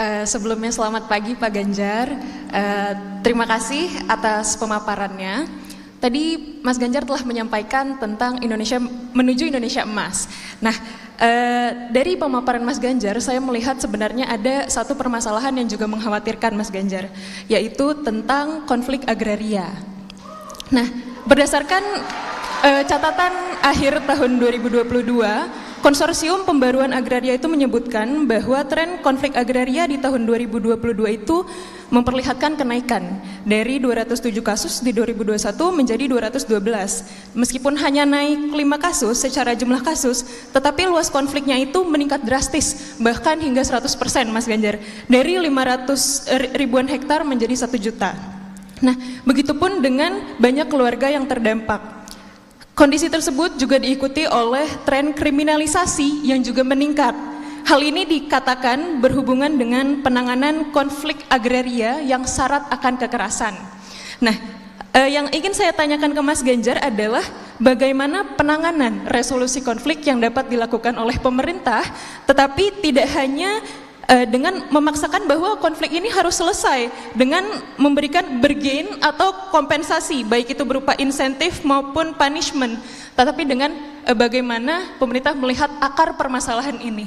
Sebelumnya selamat pagi Pak Ganjar. Terima kasih atas pemaparannya. Tadi Mas Ganjar telah menyampaikan tentang Indonesia menuju Indonesia emas. Nah, dari pemaparan Mas Ganjar, saya melihat sebenarnya ada satu permasalahan yang juga mengkhawatirkan Mas Ganjar, yaitu tentang konflik agraria. Nah, berdasarkan catatan akhir tahun 2022, Konsorsium Pembaruan Agraria itu menyebutkan bahwa tren konflik agraria di tahun 2022 itu memperlihatkan kenaikan dari 207 kasus di 2021 menjadi 212. Meskipun hanya naik 5 kasus secara jumlah kasus, tetapi luas konfliknya itu meningkat drastis, bahkan hingga 100% Mas Ganjar, dari 500 ribuan hektar menjadi 1 juta. Nah, begitupun dengan banyak keluarga yang terdampak. Kondisi tersebut juga diikuti oleh tren kriminalisasi yang juga meningkat. Hal ini dikatakan berhubungan dengan penanganan konflik agraria yang syarat akan kekerasan. Nah, yang ingin saya tanyakan ke Mas Ganjar adalah bagaimana penanganan resolusi konflik yang dapat dilakukan oleh pemerintah, tetapi tidak hanya dengan memaksakan bahwa konflik ini harus selesai dengan memberikan bergain atau kompensasi, baik itu berupa insentif maupun punishment, tetapi dengan bagaimana pemerintah melihat akar permasalahan ini.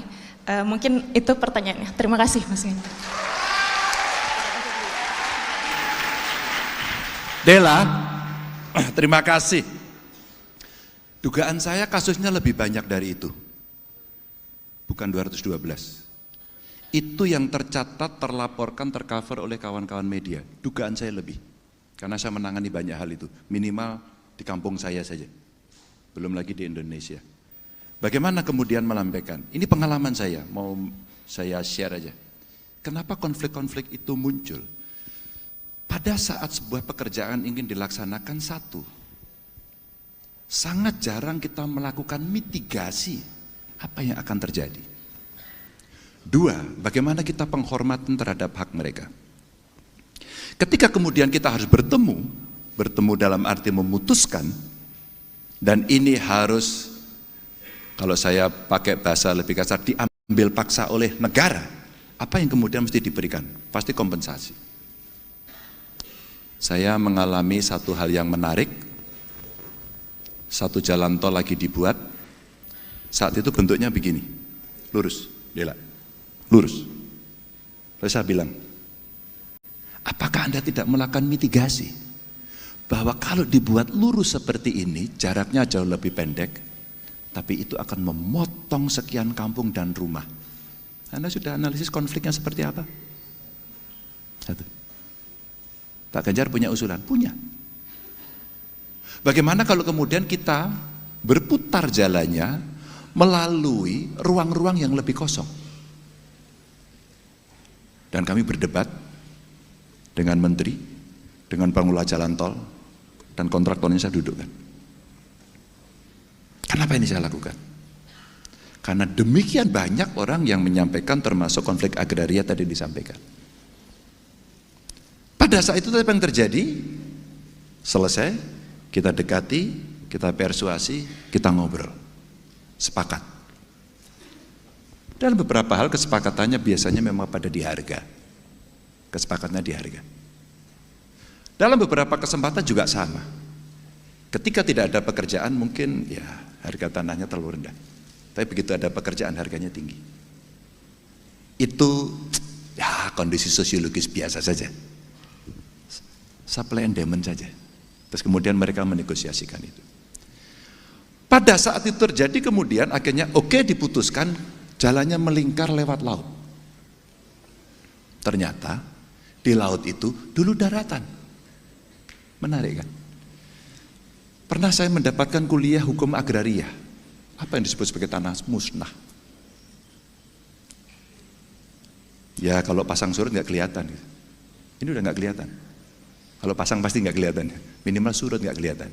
Mungkin itu pertanyaannya. Terima kasih Mas Ganjar. Dela, terima kasih. Dugaan saya kasusnya lebih banyak dari itu, bukan 212. Itu yang tercatat, terlaporkan, tercover oleh kawan-kawan media. Dugaan saya lebih, karena saya menangani banyak hal itu, minimal di kampung saya saja, belum lagi di Indonesia. Bagaimana kemudian melampaikan? Ini pengalaman saya, mau saya share aja. Kenapa konflik-konflik itu muncul? Pada saat sebuah pekerjaan ingin dilaksanakan satu, sangat jarang kita melakukan mitigasi apa yang akan terjadi. Dua, bagaimana kita penghormatan terhadap hak mereka. Ketika kemudian kita harus bertemu dalam arti memutuskan, dan ini harus, kalau saya pakai bahasa lebih kasar, diambil paksa oleh negara, apa yang kemudian mesti diberikan? Pasti kompensasi. Saya mengalami satu hal yang menarik, satu jalan tol lagi dibuat, saat itu bentuknya begini, lurus, Dela. Lurus. Lalu saya bilang, apakah Anda tidak melakukan mitigasi? Bahwa kalau dibuat lurus seperti ini, jaraknya jauh lebih pendek, tapi itu akan memotong sekian kampung dan rumah. Anda sudah analisis konfliknya seperti apa? Satu. Pak Ganjar punya usulan? Punya. Bagaimana kalau kemudian kita berputar jalannya melalui ruang-ruang yang lebih kosong? Dan kami berdebat dengan menteri, dengan pengelola jalan tol, dan kontraktornya saya dudukkan. Kenapa ini saya lakukan? Karena demikian banyak orang yang menyampaikan, termasuk konflik agraria tadi disampaikan. Pada saat itu apa yang terjadi? Selesai, kita dekati, kita persuasi, kita ngobrol, sepakat. Dan beberapa hal kesepakatannya biasanya memang pada di harga. Kesepakatannya di harga. Dalam beberapa kesempatan juga sama. Ketika tidak ada pekerjaan mungkin ya harga tanahnya terlalu rendah. Tapi begitu ada pekerjaan harganya tinggi. Itu ya kondisi sosiologis biasa saja. Supply and demand saja. Terus kemudian mereka menegosiasikan itu. Pada saat itu terjadi kemudian akhirnya oke, diputuskan jalannya melingkar lewat laut. Ternyata di laut itu dulu daratan. Menarik kan? Pernah saya mendapatkan kuliah hukum agraria. Apa yang disebut sebagai tanah musnah? Ya kalau pasang surut nggak kelihatan. Ini udah nggak kelihatan. Kalau pasang pasti nggak kelihatan. Minimal surut nggak kelihatan.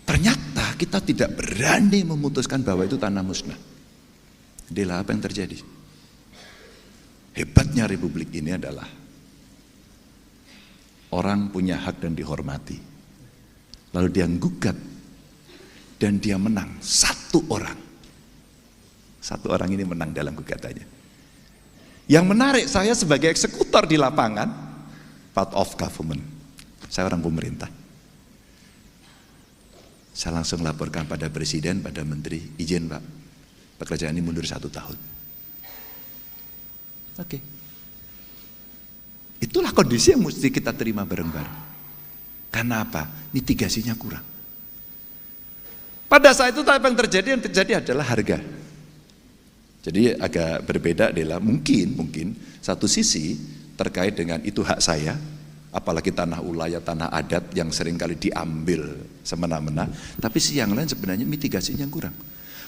Ternyata kita tidak berani memutuskan bahwa itu tanah musnah. Adalah apa yang terjadi? Hebatnya republik ini adalah orang punya hak dan dihormati. Lalu dia gugat dan dia menang. Satu orang ini menang dalam gugatannya. Yang menarik, saya sebagai eksekutor di lapangan, part of government, saya orang pemerintah. Saya langsung laporkan pada presiden, pada menteri, izin Pak, pekerjaan ini mundur 1 tahun. Oke. Itulah kondisi yang mesti kita terima bareng-bareng. Karena apa? Mitigasinya kurang. Pada saat itu apa yang terjadi adalah harga. Jadi agak berbeda adalah mungkin satu sisi terkait dengan itu hak saya, apalagi tanah ulayat, tanah adat yang seringkali diambil semena-mena, tapi sisi yang lain sebenarnya mitigasinya kurang.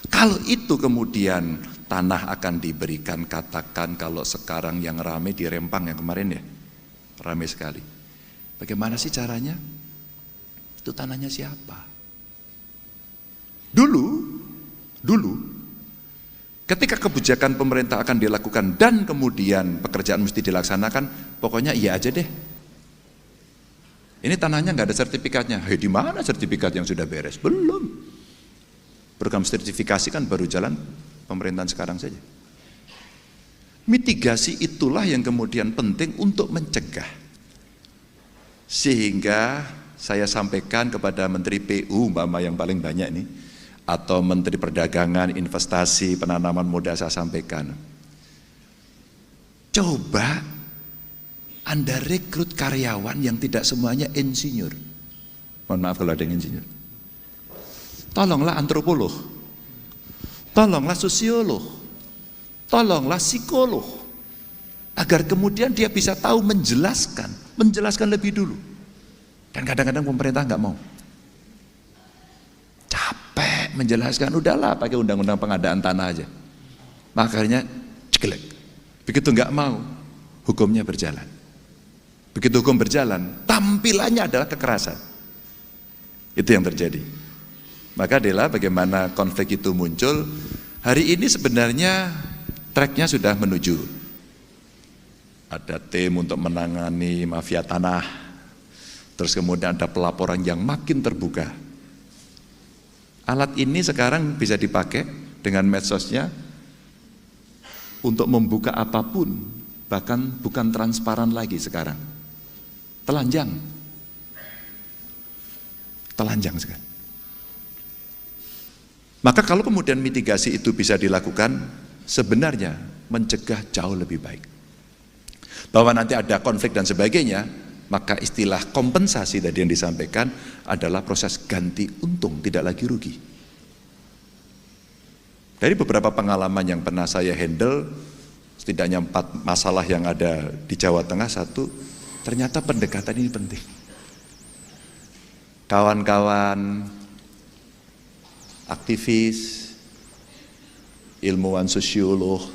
Kalau itu kemudian tanah akan diberikan, katakan kalau sekarang yang ramai di Rempang yang kemarin ya, ramai sekali. Bagaimana sih caranya? Itu tanahnya siapa? Dulu, ketika kebijakan pemerintah akan dilakukan dan kemudian pekerjaan mesti dilaksanakan, pokoknya iya aja deh. Ini tanahnya nggak ada sertifikatnya. Di mana sertifikat yang sudah beres? Belum. Program sertifikasi kan baru jalan pemerintahan sekarang saja. Mitigasi itulah yang kemudian penting untuk mencegah. Sehingga saya sampaikan kepada Menteri PU, Mbak yang paling banyak ini, atau Menteri Perdagangan, Investasi, Penanaman Modal, saya sampaikan. Coba Anda rekrut karyawan yang tidak semuanya insinyur. Mohon maaf kalau ada yang insinyur. Tolonglah antropolog, tolonglah sosiolog, tolonglah psikolog, agar kemudian dia bisa tahu menjelaskan lebih dulu. Dan kadang-kadang pemerintah nggak mau, capek menjelaskan, udahlah pakai undang-undang pengadaan tanah aja. Makanya ceklek, begitu nggak mau, hukumnya berjalan. Begitu hukum berjalan, tampilannya adalah kekerasan. Itu yang terjadi. Maka adalah bagaimana konflik itu muncul. Hari ini sebenarnya tracknya sudah menuju. Ada tim untuk menangani mafia tanah. Terus kemudian ada pelaporan yang makin terbuka. Alat ini sekarang bisa dipakai dengan medsosnya untuk membuka apapun. Bahkan bukan transparan lagi sekarang. Telanjang sekali. Maka kalau kemudian mitigasi itu bisa dilakukan, sebenarnya mencegah jauh lebih baik. Bahwa nanti ada konflik dan sebagainya, maka istilah kompensasi tadi yang disampaikan adalah proses ganti untung, tidak lagi rugi. Dari beberapa pengalaman yang pernah saya handle, setidaknya 4 masalah yang ada di Jawa Tengah, 1, ternyata pendekatan ini penting. Kawan-kawan aktivis, ilmuwan sosiolog,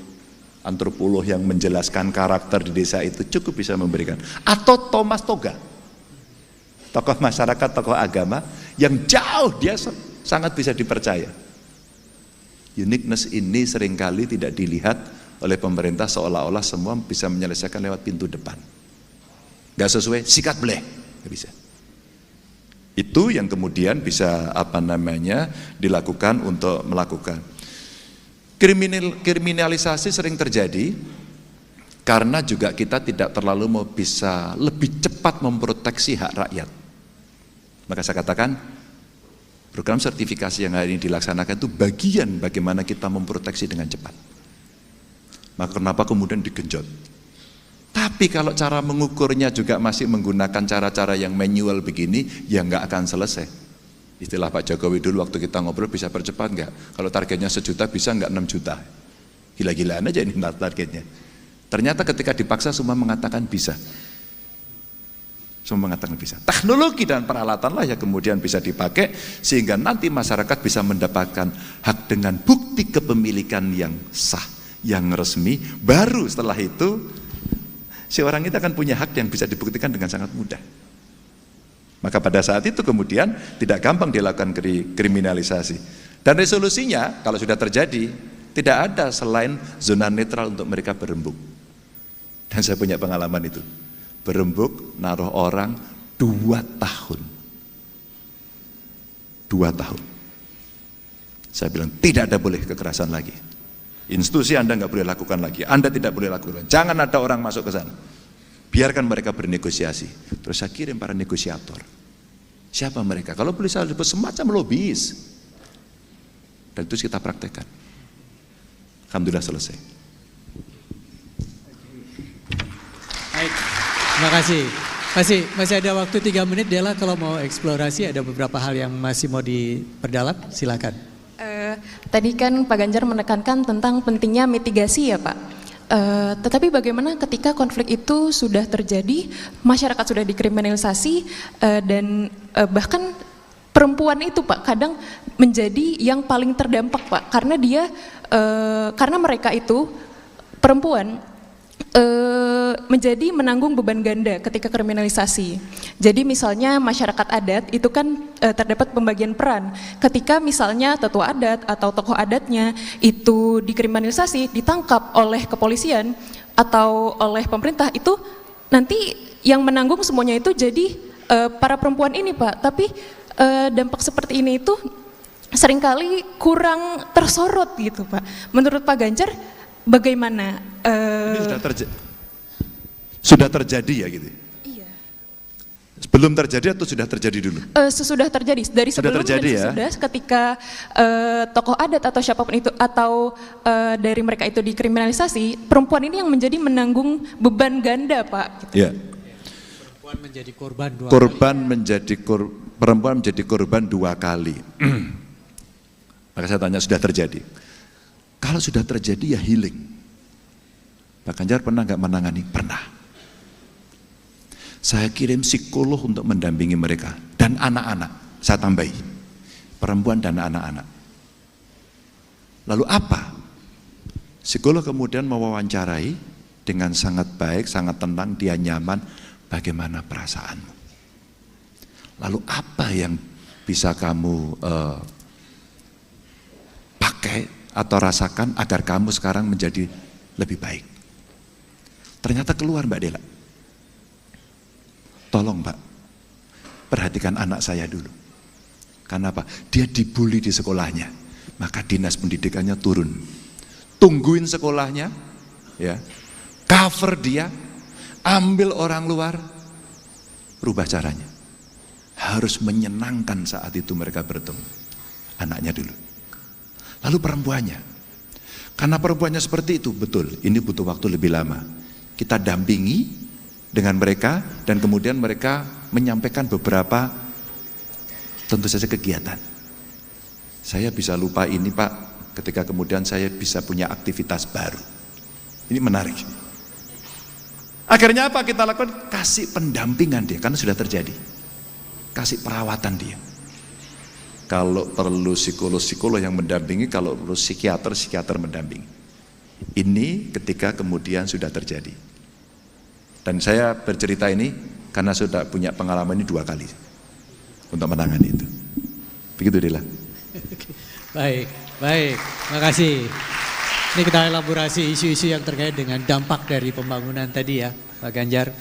antropolog yang menjelaskan karakter di desa itu cukup bisa memberikan. Atau Thomas Toga, tokoh masyarakat, tokoh agama yang jauh dia sangat bisa dipercaya. Uniqueness ini seringkali tidak dilihat oleh pemerintah, seolah-olah semua bisa menyelesaikan lewat pintu depan. Gak sesuai, sikat bleh, gak bisa. Itu yang kemudian bisa dilakukan untuk melakukan. Kriminalisasi sering terjadi karena juga kita tidak terlalu mau bisa lebih cepat memproteksi hak rakyat. Maka saya katakan program sertifikasi yang hari ini dilaksanakan itu bagian bagaimana kita memproteksi dengan cepat. Maka kenapa kemudian digenjot? Tapi kalau cara mengukurnya juga masih menggunakan cara-cara yang manual begini, ya nggak akan selesai. Istilah Pak Jokowi dulu waktu kita ngobrol, bisa percepat nggak? Kalau targetnya 1 juta bisa nggak 6 juta? Gila-gilaan aja ini targetnya. Ternyata ketika dipaksa semua mengatakan bisa. Semua mengatakan bisa. Teknologi dan peralatan lah yang kemudian bisa dipakai sehingga nanti masyarakat bisa mendapatkan hak dengan bukti kepemilikan yang sah, yang resmi. Baru setelah itu si orang itu akan punya hak yang bisa dibuktikan dengan sangat mudah. Maka pada saat itu kemudian tidak gampang dilakukan kriminalisasi. Dan resolusinya kalau sudah terjadi, tidak ada selain zona netral untuk mereka berembuk. Dan saya punya pengalaman itu. Berembuk, naruh orang 2 tahun. 2 tahun. Saya bilang tidak ada boleh kekerasan lagi. Institusi Anda nggak boleh lakukan lagi, Anda tidak boleh lakukan. Jangan ada orang masuk ke sana. Biarkan mereka bernegosiasi. Terus saya kirim para negosiator. Siapa mereka? Kalau boleh saya sebut semacam lobis. Dan itu kita praktekkan. Alhamdulillah selesai. Baik, terima kasih. Masih ada waktu 3 menit, Dela, kalau mau eksplorasi ada beberapa hal yang masih mau diperdalam, silakan. Tadi kan Pak Ganjar menekankan tentang pentingnya mitigasi ya Pak. Tetapi bagaimana ketika konflik itu sudah terjadi, masyarakat sudah dikriminalisasi dan bahkan perempuan itu Pak kadang menjadi yang paling terdampak Pak karena karena mereka itu perempuan menjadi menanggung beban ganda ketika kriminalisasi. Jadi misalnya masyarakat adat itu kan terdapat pembagian peran. Ketika misalnya tetua adat atau tokoh adatnya itu dikriminalisasi, ditangkap oleh kepolisian atau oleh pemerintah, itu nanti yang menanggung semuanya itu jadi para perempuan ini Pak. Tapi dampak seperti ini itu seringkali kurang tersorot gitu Pak. Menurut Pak Ganjar bagaimana? Ini sudah terjadi ya gitu? Iya. Belum terjadi atau sudah terjadi dulu? Sesudah terjadi, dari sebelum terjadi, dan ya? sesudah ketika tokoh adat atau siapapun itu atau dari mereka itu dikriminalisasi, perempuan ini yang menjadi menanggung beban ganda Pak. Gitu. Ya. Perempuan menjadi korban dua Perempuan menjadi korban 2 kali. Maka saya tanya, sudah terjadi? Kalau sudah terjadi ya healing. Pak Ganjar pernah nggak menangani? Pernah. Saya kirim psikolog untuk mendampingi mereka dan anak-anak. Saya tambahi perempuan dan anak-anak. Lalu apa? Psikolog kemudian mewawancarai dengan sangat baik, sangat tenang, dia nyaman. Bagaimana perasaanmu? Lalu apa yang bisa kamu pakai atau rasakan agar kamu sekarang menjadi lebih baik? Ternyata keluar Mbak Dela. Tolong Pak, perhatikan anak saya dulu. Karena apa? Dia dibully di sekolahnya. Maka dinas pendidikannya turun. Tungguin sekolahnya, ya, cover dia, ambil orang luar, rubah caranya. Harus menyenangkan saat itu mereka bertemu. Anaknya dulu. Lalu perempuannya. Karena perempuannya seperti itu, betul, ini butuh waktu lebih lama. Kita dampingi dengan mereka dan kemudian mereka menyampaikan beberapa tentu saja kegiatan. Saya bisa lupa ini Pak ketika kemudian saya bisa punya aktivitas baru. Ini menarik. Akhirnya apa kita lakukan? Kasih pendampingan dia karena sudah terjadi. Kasih perawatan dia. Kalau perlu psikolog yang mendampingi, kalau perlu psikiater mendampingi. Ini ketika kemudian sudah terjadi. Dan saya bercerita ini karena sudah punya pengalaman ini 2 kali untuk menangani itu. Begitu Dela. Baik, makasih. Ini kita elaborasi isu-isu yang terkait dengan dampak dari pembangunan tadi ya, Pak Ganjar.